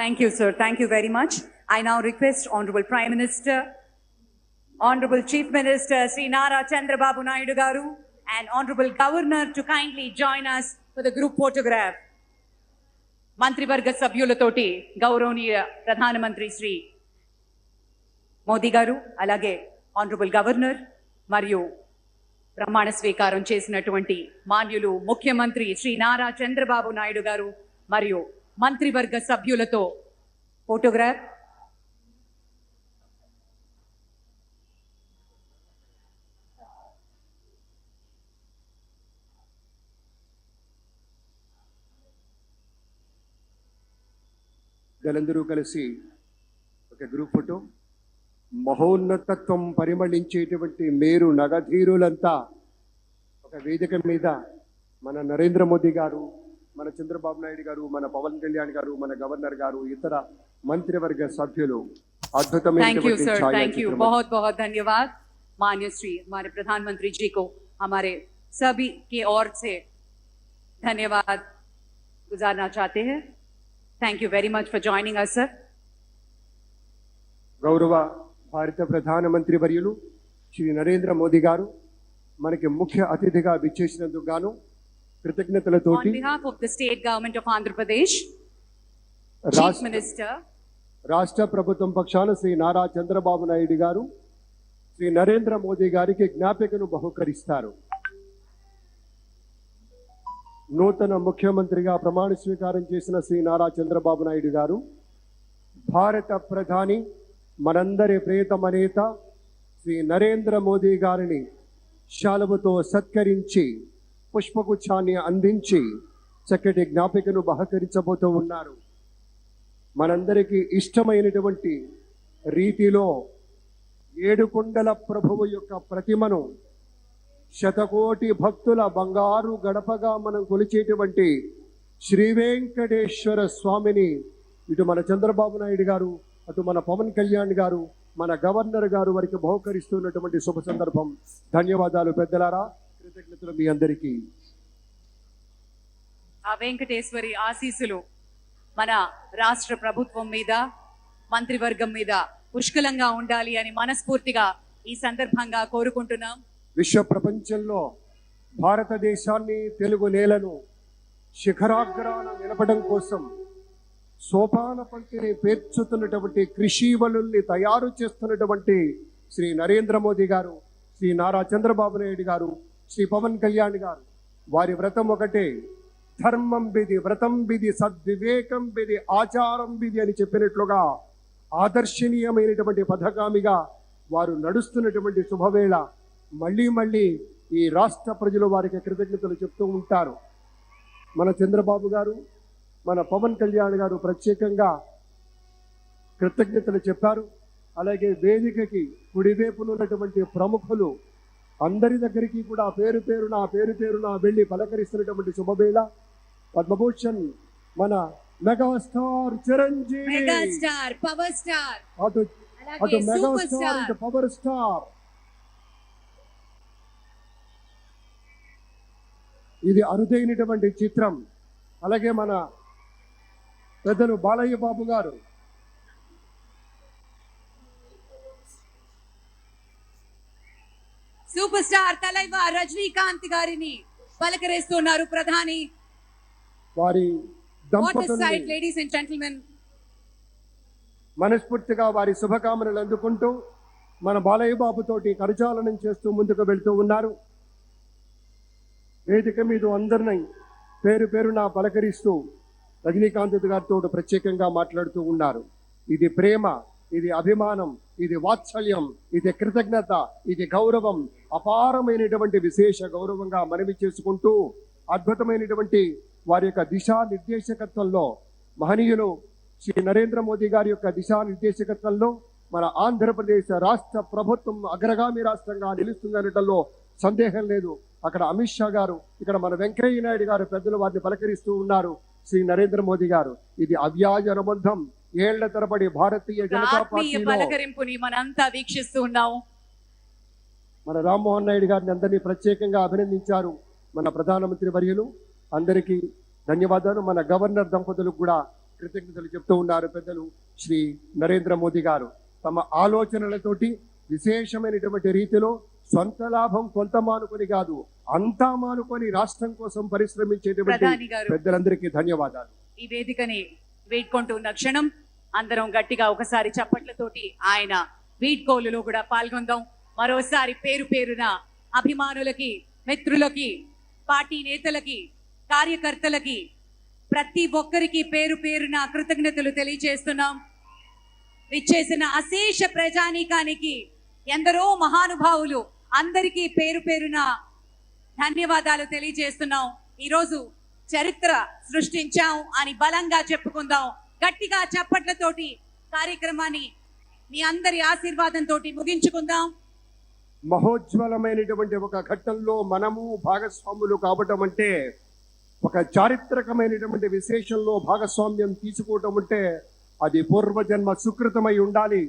Thank you, sir. Thank you very much. I now request Honorable Prime Minister, Honorable Chief Minister Sri Nara Chandrababu Naidu Garu and Honorable Governor to kindly join us for the group photograph. మంత్రివర్గ సభ్యులతోటి గౌరవనీయ ప్రధానమంత్రి శ్రీ మోదీ గారు అలాగే honourable governor మరియు ప్రమాణ స్వీకారం చేసినటువంటి మాన్యులు ముఖ్యమంత్రి శ్రీ నారా చంద్రబాబు నాయుడు గారు మరియు మంత్రివర్గ సభ్యులతో ఫోటోగ్రాఫ్. అందరూ కలిసి ఒక గ్రూప్ ఫోటో. మహోన్నతత్వం పరిమళించేటువంటి మేరు నగధీరులంతా ఒక వేదిక మీద మన నరేంద్ర మోదీ గారు, మన చంద్రబాబు నాయుడు గారు, మన పవన్ కళ్యాణ్ గారు, మన గవర్నర్ గారు, ఇతర మంత్రివర్గ సభ్యులు అద్భుతమైనటువంటి ఛాయాచిత్రం. बहुत बहुत धन्यवाद माननीय श्री हमारे प्रधानमंत्री जी को हमारे सभी की ओर से धन्यवाद गुजारना चाहते हैं. Thank you very much for joining us, sir. గౌరవ భారత ప్రధానమంత్రి వర్యులు శ్రీ నరేంద్ర మోదీ గారు మనకి ముఖ్య అతిథిగా విచ్చేసినందుకు గాను కృతజ్ఞతలతోటి On behalf of the state government of Andhra Pradesh, Chief Minister, రాష్ట్ర ప్రభుత్వం పక్షాన శ్రీ నారా చంద్రబాబు నాయుడు గారు శ్రీ నరేంద్ర మోదీ గారికి జ్ఞాపికను బహుకరిస్తారు. నూతన ముఖ్యమంత్రిగా ప్రమాణ స్వీకారం చేసిన శ్రీ నారా చంద్రబాబు నాయుడు గారు భారత ప్రధాని మనందరి ప్రియతమ నేత శ్రీ నరేంద్ర మోదీ గారిని శాలువతో సత్కరించి పుష్పగుచ్ఛాన్ని అందించి చక్కటి జ్ఞాపికను బహకరించబోతూ ఉన్నారు. మనందరికీ ఇష్టమైనటువంటి రీతిలో ఏడుకొండల ప్రభువు యొక్క ప్రతిమను శతకోటి భక్తుల బంగారు గడపగా మనం కొలిచేటువంటి శ్రీ వెంకటేశ్వర స్వామిని ఇటు మన చంద్రబాబు నాయుడు గారు, అటు మన పవన్ కళ్యాణ్ గారు, మన గవర్నర్ గారు వారికి బహుకరిస్తున్నటువంటి శుభ సందర్భం. ధన్యవాదాలు పెద్దలారా, కృతజ్ఞతలు మీ అందరికీ. ఆ వెంకటేశ్వరి ఆశీస్సులు మన రాష్ట్ర ప్రభుత్వం మీద, మంత్రివర్గం మీద పుష్కలంగా ఉండాలి అని మనస్ఫూర్తిగా ఈ సందర్భంగా కోరుకుంటున్నాం. విశ్వ ప్రపంచంలో భారతదేశాన్ని, తెలుగు నేలను శిఖరాగ్రాన నిలపడం కోసం సోపాన పంక్తిని పేర్చుతున్నటువంటి కృషివలుల్ని తయారు చేస్తున్నటువంటి శ్రీ నరేంద్ర మోదీ గారు, శ్రీ నారా చంద్రబాబు నాయుడు గారు, శ్రీ పవన్ కళ్యాణ్ గారు, వారి వ్రతం ఒకటే, ధర్మం బిది, వ్రతం బిది, సద్వివేకం బిది, ఆచారం బిది అని చెప్పినట్లుగా ఆదర్శనీయమైనటువంటి పథకామిగా వారు నడుస్తున్నటువంటి శుభవేళ మళ్ళీ మళ్ళీ ఈ రాష్ట్ర ప్రజలు వారికి కృతజ్ఞతలు చెప్తూ ఉంటారు. మన చంద్రబాబు గారు, మన పవన్ కళ్యాణ్ గారు ప్రత్యేకంగా కృతజ్ఞతలు చెప్పారు. అలాగే వేదికకి కుడివైపున ఉన్నటువంటి ప్రముఖులు అందరి దగ్గరికి కూడా పేరు పేరున వెళ్ళి పలకరిస్తున్నటువంటి శుభవేళ. పద్మభూషణ్ మన megastar Chiranjeevi, megastar power star, అటు మెగాస్టార్ ఇటు పవర్ స్టార్. ఇది అరుదైనటువంటి చిత్రం. అలాగే మన పెద్దలు బాలయ్య బాబు గారు, సూపర్ స్టార్ తలైవర్ రజనీకాంత్ గారిని పలకరిస్తున్నారు ప్రధాని. వారి దంపతుల్ని లేడీస్ అండ్ జెంటిల్మెన్ మనస్ఫూర్తిగా వారి శుభకామనలు అందుకుంటూ మన బాలయ్య బాబు తోటి కరచాలనం చేస్తూ ముందుకు వెళ్తూ ఉన్నారు. వేదిక మీద అందరినీ పేరున పలకరిస్తూ రజనీకాంత్ గారితో ప్రత్యేకంగా మాట్లాడుతూ ఉన్నారు. ఇది ప్రేమ, ఇది అభిమానం, ఇది వాత్సల్యం, ఇది కృతజ్ఞత, ఇది గౌరవం, అపారమైనటువంటి విశేష గౌరవంగా మనవి చేసుకుంటూ అద్భుతమైనటువంటి వారి యొక్క దిశానిర్దేశకత్వంలో, మహనీయులు శ్రీ నరేంద్ర మోదీ గారి యొక్క దిశానిర్దేశకత్వంలో మన ఆంధ్రప్రదేశ్ రాష్ట్ర ప్రభుత్వం అగ్రగామి రాష్ట్రంగా నిలుస్తుందనటంలో సందేహం లేదు. అక్కడ అమిత్ షా గారు, ఇక్కడ మన వెంకయ్య నాయుడు గారు పెద్దలు వారిని పలకరిస్తూ ఉన్నారు. శ్రీ నరేంద్ర మోదీ గారు, ఇది అవ్యాజ అనుబంధం. ఏళ్ల తరబడి భారతీయ జనతా పార్టీ పలకరింపుని మనంతా వీక్షిస్తూ ఉన్నాము. మన రామ్మోహన్ నాయుడు గారిని అందరినీ ప్రత్యేకంగా అభినందించారు మన ప్రధానమంత్రి వర్యులు. అందరికీ ధన్యవాదాలు. మన గవర్నర్ దంపతులకు కూడా కృతజ్ఞతలు చెప్తూ ఉన్నారు పెద్దలు శ్రీ నరేంద్ర మోదీ గారు. తమ ఆలోచనలతోటి విశేషమైనటువంటి రీతిలో సొంత లాభం కొంత మానుకొని కాదు, అంతా మానుకొని రాష్ట్రం కోసం పరిశ్రమించేటువంటి ప్రధాని గారు. పెద్దలందరికీ ధన్యవాదాలు. ఈ వేదికని వేడుకుంటూ ఉన్న క్షణం అందరం గట్టిగా ఒకసారి చప్పట్లతోటి ఆయన వీడ్కోలులో కూడా పాల్గొందాం. మరోసారి పేరు పేరున అభిమానులకి, మిత్రులకి, పార్టీ నేతలకి, కార్యకర్తలకి, ప్రతి ఒక్కరికి పేరు పేరున కృతజ్ఞతలు తెలియజేస్తున్నాం. విచ్చేసిన అశేష ప్రజానీకానికి, ఎందరో మహానుభావులు అందరికీ పేరు పేరున ధన్యవాదాలు తెలియజేస్తున్నాం. ఈరోజు చరిత్ర సృష్టించాం అని బలంగా చెప్పుకుందాం. గట్టిగా చప్పట్లతోటి కార్యక్రమాన్ని మీ అందరి ఆశీర్వాదంతో ముగించుకుందాం. మహోజ్వలమైనటువంటి ఒక ఘట్టంలో మనము భాగస్వాములు కావటం అంటే, ఒక చారిత్రకమైనటువంటి విశేషంలో భాగస్వామ్యం తీసుకోవటం అంటే అది పూర్వజన్మ సుకృతమై ఉండాలి.